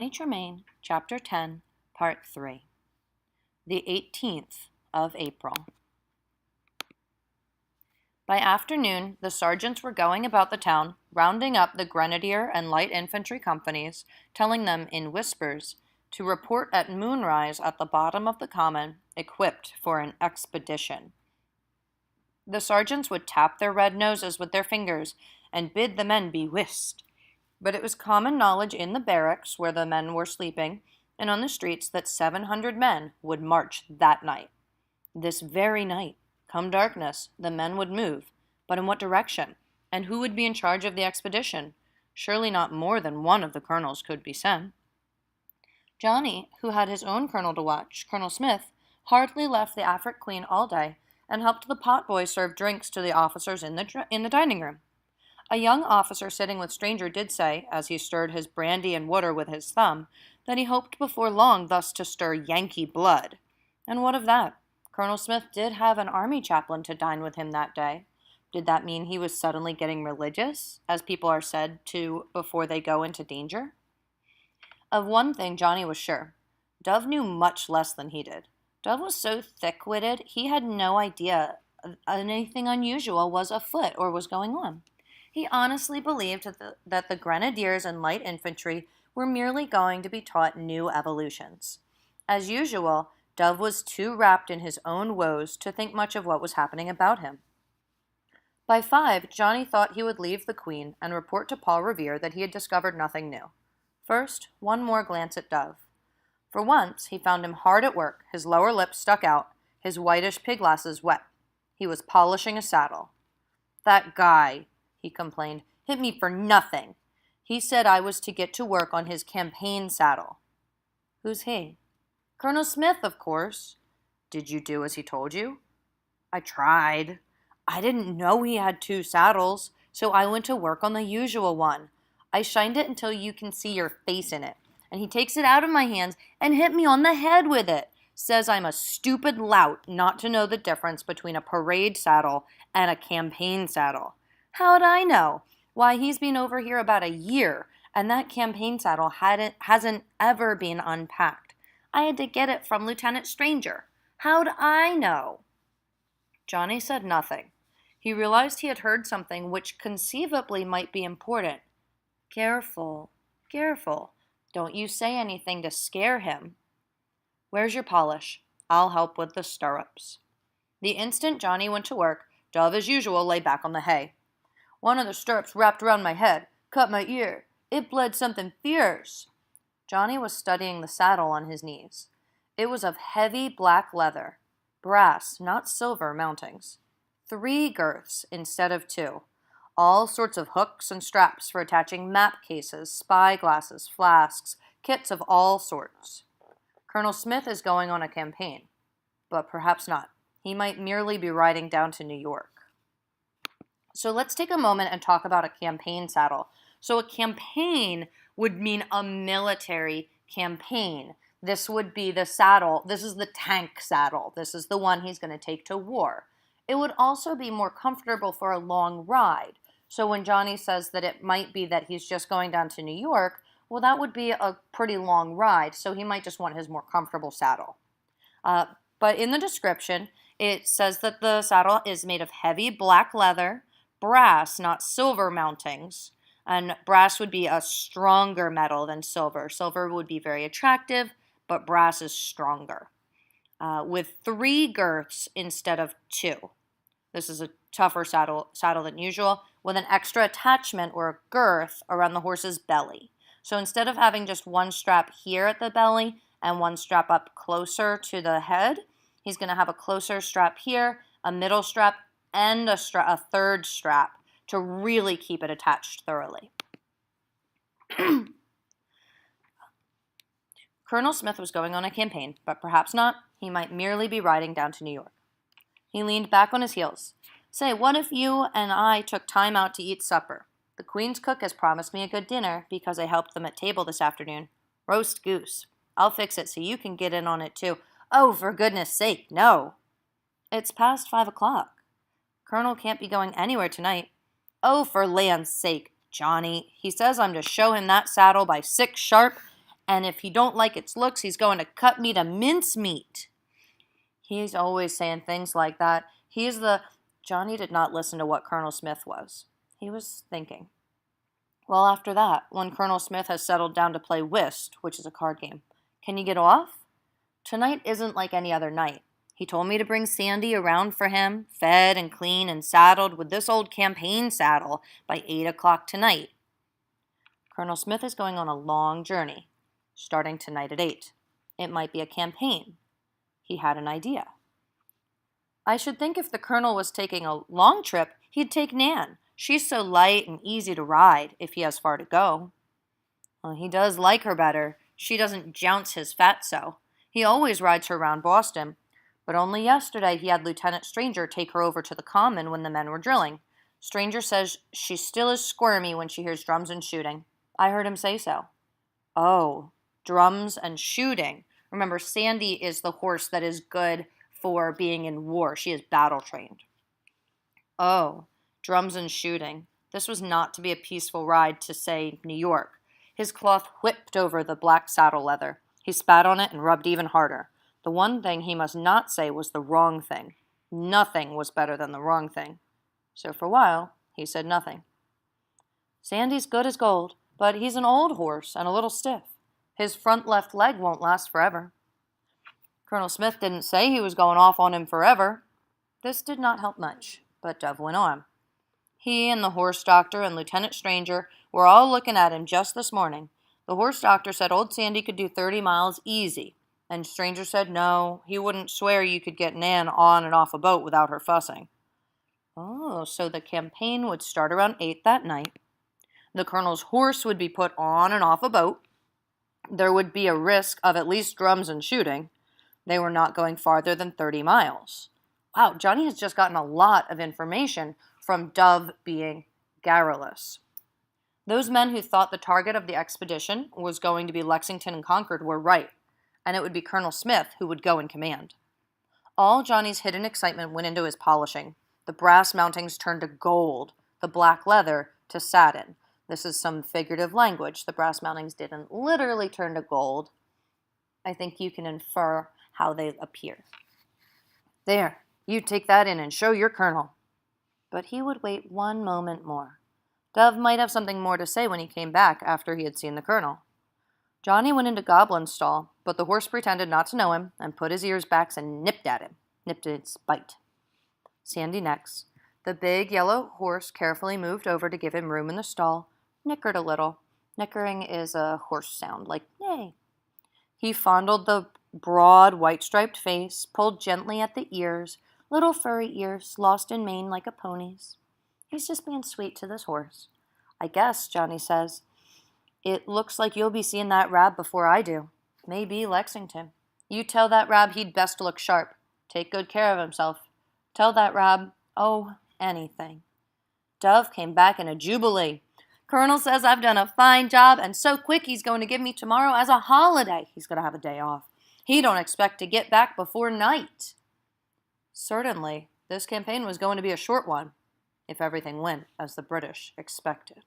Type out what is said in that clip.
Nature Maine, Chapter 10, Part 3. The 18th of April. By afternoon, the sergeants were going about the town, rounding up the grenadier and light infantry companies, telling them in whispers to report at moonrise at the bottom of the common, equipped for an expedition. The sergeants would tap their red noses with their fingers and bid the men be whist. But it was common knowledge in the barracks where the men were sleeping and on the streets that 700 men would march that night. This very night, come darkness, the men would move. But in what direction? And who would be in charge of the expedition? Surely not more than one of the colonels could be sent. Johnny, who had his own colonel to watch, Colonel Smith, hardly left the Afric Queen all day and helped the potboy serve drinks to the officers in the dining room. A young officer sitting with Stranger did say, as he stirred his brandy and water with his thumb, that he hoped before long thus to stir Yankee blood. And what of that? Colonel Smith did have an army chaplain to dine with him that day. Did that mean he was suddenly getting religious, as people are said to before they go into danger? Of one thing Johnny was sure. Dove knew much less than he did. Dove was so thick-witted, he had no idea anything unusual was afoot or was going on. He honestly believed that the grenadiers and light infantry were merely going to be taught new evolutions. As usual, Dove was too wrapped in his own woes to think much of what was happening about him. By 5, Johnny thought he would leave the Queen and report to Paul Revere that he had discovered nothing new. First, one more glance at Dove. For once, he found him hard at work, his lower lip stuck out, his whitish pig glasses wet. He was polishing a saddle. "That guy," he complained, "hit me for nothing. He said I was to get to work on his campaign saddle." "Who's he?" "Colonel Smith, of course." "Did you do as he told you?" "I tried. I didn't know he had 2 saddles, so I went to work on the usual one. I shined it until you can see your face in it, and he takes it out of my hands and hit me on the head with it. Says I'm a stupid lout not to know the difference between a parade saddle and a campaign saddle. How'd I know? Why, he's been over here about a year, and that campaign saddle hasn't ever been unpacked. I had to get it from Lieutenant Stranger. How'd I know?" Johnny said nothing. He realized he had heard something which conceivably might be important. Careful, careful. Don't you say anything to scare him. "Where's your polish? I'll help with the stirrups." The instant Johnny went to work, Dove, as usual, lay back on the hay. "One of the stirrups wrapped around my head, cut my ear. It bled something fierce." Johnny was studying the saddle on his knees. It was of heavy black leather, brass, not silver, mountings. 3 girths instead of 2. All sorts of hooks and straps for attaching map cases, spy glasses, flasks, kits of all sorts. Colonel Smith is going on a campaign, but perhaps not. He might merely be riding down to New York. So let's take a moment and talk about a campaign saddle. So a campaign would mean a military campaign. This would be the saddle. This is the tank saddle. This is the one he's going to take to war. It would also be more comfortable for a long ride. So when Johnny says that it might be that he's just going down to New York, well, that would be a pretty long ride, so he might just want his more comfortable saddle. But in the description, it says that the saddle is made of heavy black leather, brass, not silver mountings, and brass would be a stronger metal than silver. Silver would be very attractive, but brass is stronger. With 3 girths instead of 2. This is a tougher saddle than usual, with an extra attachment or a girth around the horse's belly. So instead of having just one strap here at the belly and one strap up closer to the head, he's going to have a closer strap here, a middle strap, and a 3rd strap to really keep it attached thoroughly. Colonel Smith was going on a campaign, but perhaps not. He might merely be riding down to New York. He leaned back on his heels. "Say, what if you and I took time out to eat supper? The Queen's cook has promised me a good dinner because I helped them at table this afternoon. Roast goose. I'll fix it so you can get in on it too." "Oh, for goodness sake, no." "It's past 5 o'clock. Colonel can't be going anywhere tonight." "Oh, for land's sake, Johnny. He says I'm to show him that saddle by 6 sharp, and if he don't like its looks, he's going to cut me to mincemeat. He's always saying things like that. Johnny did not listen to what Colonel Smith was. He was thinking. Well, after that, when Colonel Smith has settled down to play whist, which is a card game, can you get off? Tonight isn't like any other night. He told me to bring Sandy around for him, fed and clean and saddled with this old campaign saddle by 8 o'clock tonight. Colonel Smith is going on a long journey, starting tonight at 8. It might be a campaign. He had an idea. I should think if the Colonel was taking a long trip, he'd take Nan. She's so light and easy to ride if he has far to go. Well, he does like her better. She doesn't jounce his fatso. He always rides her around Boston. But only yesterday he had Lieutenant Stranger take her over to the common when the men were drilling. Stranger says she still is squirmy when she hears drums and shooting. I heard him say so. Oh, drums and shooting. Remember, Sandy is the horse that is good for being in war. She is battle trained. Oh, drums and shooting. This was not to be a peaceful ride to, say, New York. His cloth whipped over the black saddle leather. He spat on it and rubbed even harder. The one thing he must not say was the wrong thing. Nothing was better than the wrong thing. So for a while, he said nothing. Sandy's good as gold, but he's an old horse and a little stiff. His front left leg won't last forever. Colonel Smith didn't say he was going off on him forever. This did not help much, but Dove went on. He and the horse doctor and Lieutenant Stranger were all looking at him just this morning. The horse doctor said old Sandy could do 30 miles easy, and Stranger said no, he wouldn't swear you could get Nan on and off a boat without her fussing. Oh, so the campaign would start around 8 that night. The Colonel's horse would be put on and off a boat. There would be a risk of at least drums and shooting. They were not going farther than 30 miles. Wow, Johnny has just gotten a lot of information from Dove being garrulous. Those men who thought the target of the expedition was going to be Lexington and Concord were right, and it would be Colonel Smith who would go in command. All Johnny's hidden excitement went into his polishing. The brass mountings turned to gold, the black leather to satin. This is some figurative language. The brass mountings didn't literally turn to gold. I think you can infer how they appear. There, you take that in and show your colonel. But he would wait one moment more. Dove might have something more to say when he came back after he had seen the colonel. Johnny went into Goblin's stall, but the horse pretended not to know him and put his ears back and nipped at him, nipped its bite. Sandy next. The big yellow horse carefully moved over to give him room in the stall, nickered a little. Nickering is a horse sound, like yay. He fondled the broad, white-striped face, pulled gently at the ears, little furry ears, lost in mane like a pony's. He's just being sweet to this horse. I guess, Johnny says, it looks like you'll be seeing that Rab before I do. Maybe Lexington. You tell that Rab he'd best look sharp. Take good care of himself. Tell that Rab, oh, anything. Dove came back in a jubilee. Colonel says I've done a fine job, and so quick he's going to give me tomorrow as a holiday. He's going to have a day off. He don't expect to get back before night. Certainly, this campaign was going to be a short one, if everything went as the British expected.